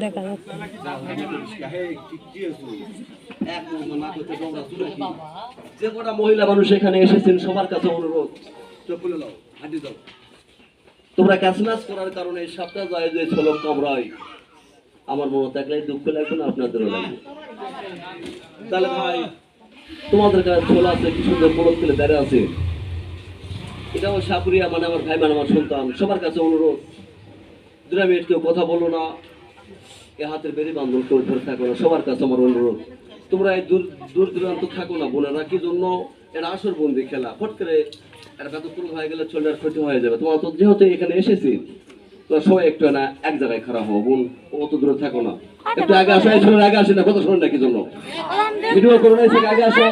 দেখা যাচ্ছে যে কটা মহিলা মানুষ এখানে এসেছেন সবার কাছে অনুরোধ চলে দাও হাঁটি দাও তোমরা ক্যাসনাস করার কারণে সপ্তাহ যায় যে ছলক কামড়ায় আমার মনে থাকলে দুঃখ লাগবে না আপনাদেরও লাগবে তাহলে ভাই তোমাদের কাছে ছোল আছে কি সুন্দর পলক ফেলে দাঁড়িয়ে আছে এটাও সাপুরিয়া মানে আমার ভাই মানে আমার সন্তান সবার কাছে অনুরোধ 2 মিনিট কেউ কথা বলো না এ হাতের বেরি বান্ধব কেউ ধরে থাকো না সবার কাছে আমার অনুরোধ তোমরা এই দূর দূরান্ত থাকো না বোনেরা কি জন্য এটা আসর বন্দি খেলা ফট করে এটা কতক্ষণ হয়ে গেলে চলে আর ক্ষতি হয়ে যাবে তোমার তো যেহেতু এখানে এসেছি তোমরা সবাই একটু না এক জায়গায় খারাপ হবো বোন অত দূরে থাকো না একটু আগে আসো এই ছেলের আগে আসে না কথা শোনেন না কি জন্য ভিডিও করো না আগে আসো